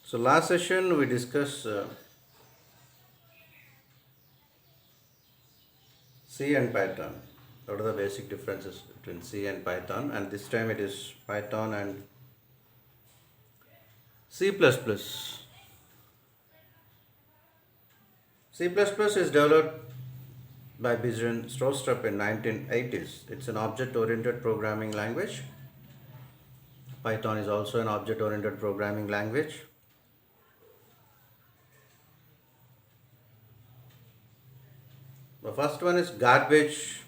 So last session we discussed C and Python. What are the basic differences between C and Python? And this time it is Python and C++. C++ is developed by Bjorn Strostrup in 1980s. It's an object-oriented programming language. Python is also an object-oriented programming language. The first one is garbage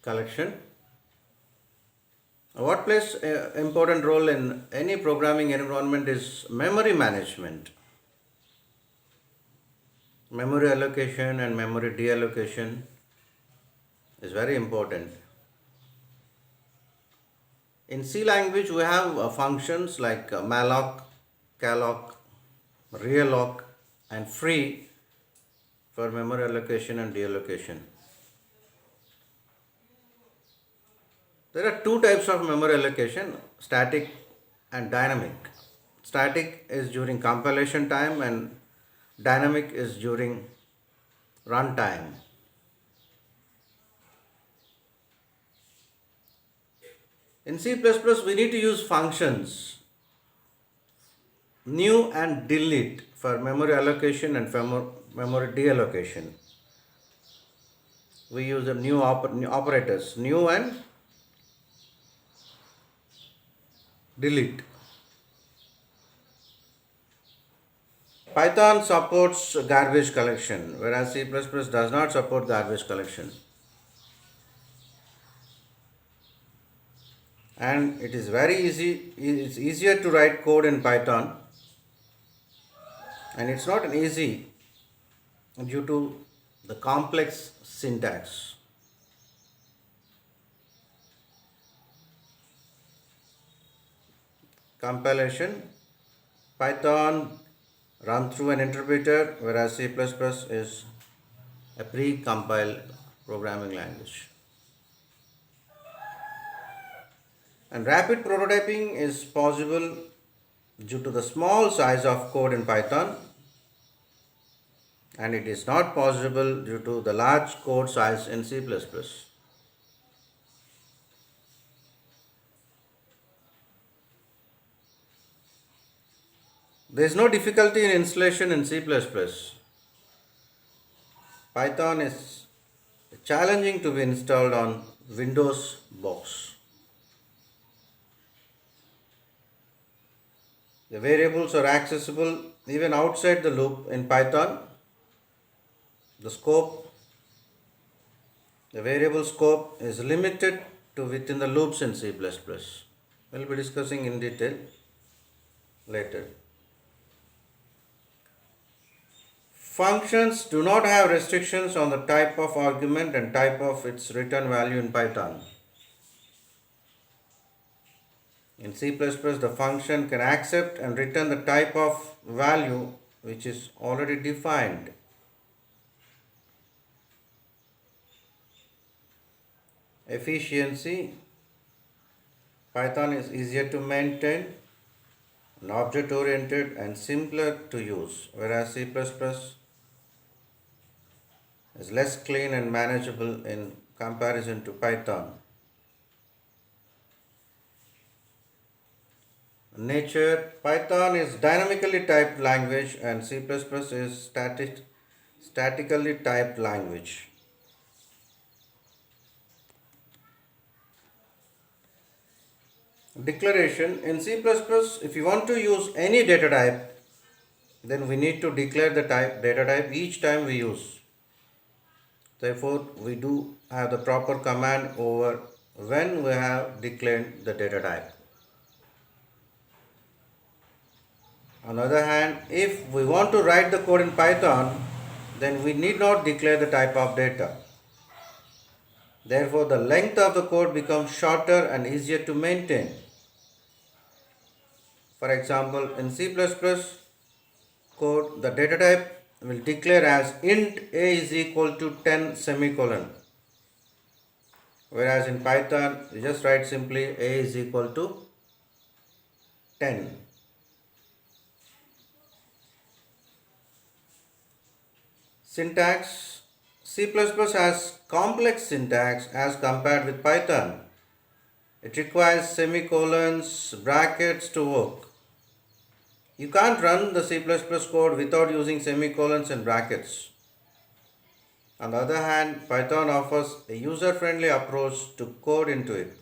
collection. What plays an important role in any programming environment is memory management. Memory allocation and memory deallocation is very important. In C language, we have functions like malloc, calloc, realloc, and free for memory allocation and deallocation. There are two types of memory allocation, static and dynamic. Static is during compilation time and dynamic is during runtime. In C++, we need to use functions new and delete for memory allocation and memory deallocation. We use the new operators, new and delete. Python supports garbage collection, whereas C++ does not support garbage collection. And it is very easy, it's easier to write code in Python, and it's not an easy due to the complex syntax. Compilation, Python run through an interpreter, whereas C++ is a pre-compiled programming language. And rapid prototyping is possible due to the small size of code in Python, and it is not possible due to the large code size in C++. There is no difficulty in installation in C++. Python is challenging to be installed on Windows box. The variables are accessible even outside the loop in Python. The variable scope is limited to within the loops in C++. We'll be discussing in detail later. Functions do not have restrictions on the type of argument and type of its return value in Python. In C++, the function can accept and return the type of value which is already defined. Efficiency, Python is easier to maintain, object oriented and simpler to use, whereas C++ is less clean and manageable in comparison to Python. Nature, Python is dynamically typed language and C++ is statically typed language. Declaration, in C++, if you want to use any data type, then we need to declare the data type each time we use. Therefore, we do have the proper command over when we have declared the data type. On the other hand, if we want to write the code in Python, then we need not declare the type of data. Therefore, the length of the code becomes shorter and easier to maintain. For example, in C++ code, the data type will declare as int a is equal to 10 semicolon. Whereas in Python, you just write simply a is equal to 10. Syntax. C++ has complex syntax as compared with Python. It requires semicolons, brackets to work. You can't run the C++ code without using semicolons and brackets. On the other hand, Python offers a user-friendly approach to code into it.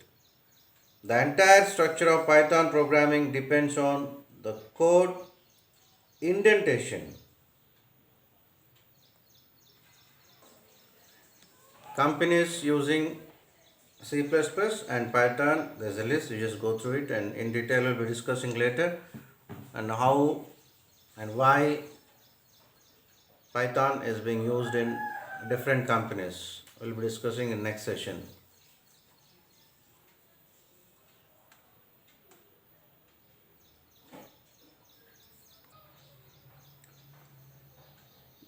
The entire structure of Python programming depends on the code indentation. Companies using C++ and Python, there's a list, you just go through it, and in detail we'll be discussing later and how and why Python is being used in different companies. We'll be discussing in next session.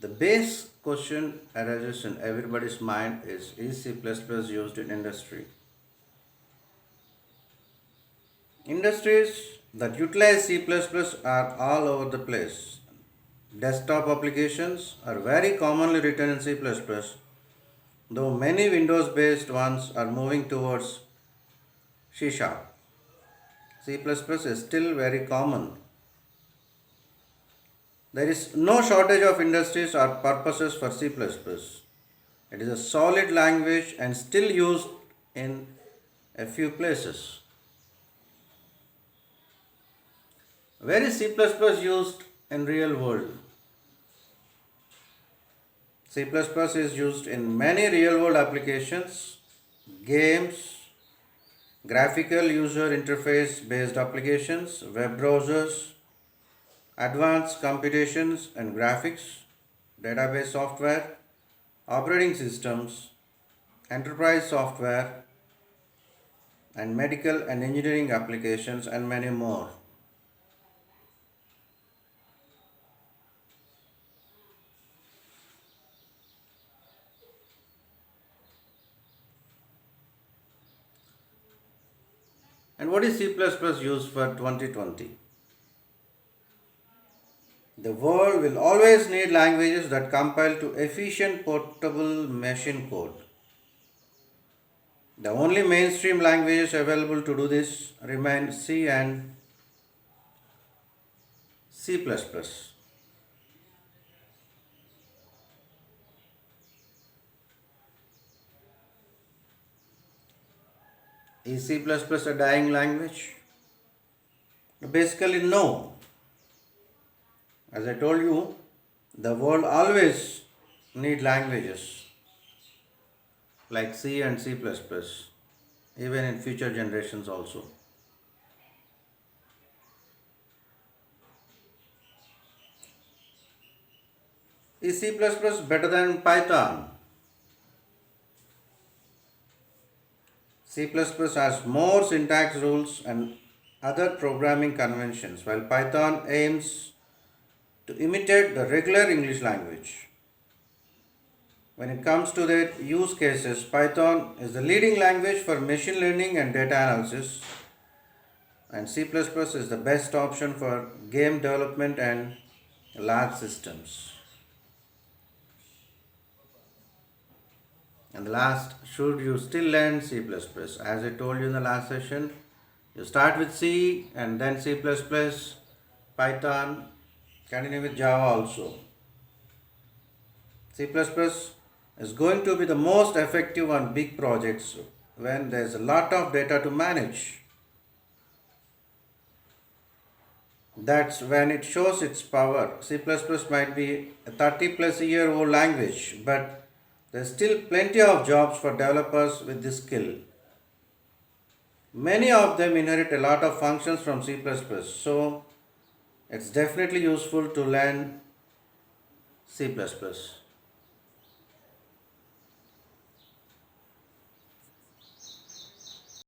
The base question arises in everybody's mind is C++ used in industry? Industries that utilize C++ are all over the place. Desktop applications are very commonly written in C++, though many Windows-based ones are moving towards C#. C++ is still very common. There is no shortage of industries or purposes for C++. It is a solid language and still used in a few places. Where is C++ used in real world? C++ is used in many real world applications, games, graphical user interface based applications, web browsers, advanced computations and graphics, database software, operating systems, enterprise software, and medical and engineering applications, and many more. And what is C++ used for 2020? The world will always need languages that compile to efficient portable machine code. The only mainstream languages available to do this remain C and C++. Is C++ a dying language? Basically, no. As I told you, the world always need languages like C and C++, even in future generations also. Is C++ better than Python? C++ has more syntax rules and other programming conventions, while Python aims to imitate the regular English language. When it comes to their use cases, Python is the leading language for machine learning and data analysis, and C++ is the best option for game development and large systems. And the last, should you still learn C++? As I told you in the last session, you start with C and then C++, Python, continue with Java also. C++ is going to be the most effective on big projects when there's a lot of data to manage. That's when it shows its power. C++ might be a 30 plus year old language, but there's still plenty of jobs for developers with this skill. Many of them inherit a lot of functions from C++, so it's definitely useful to learn C++.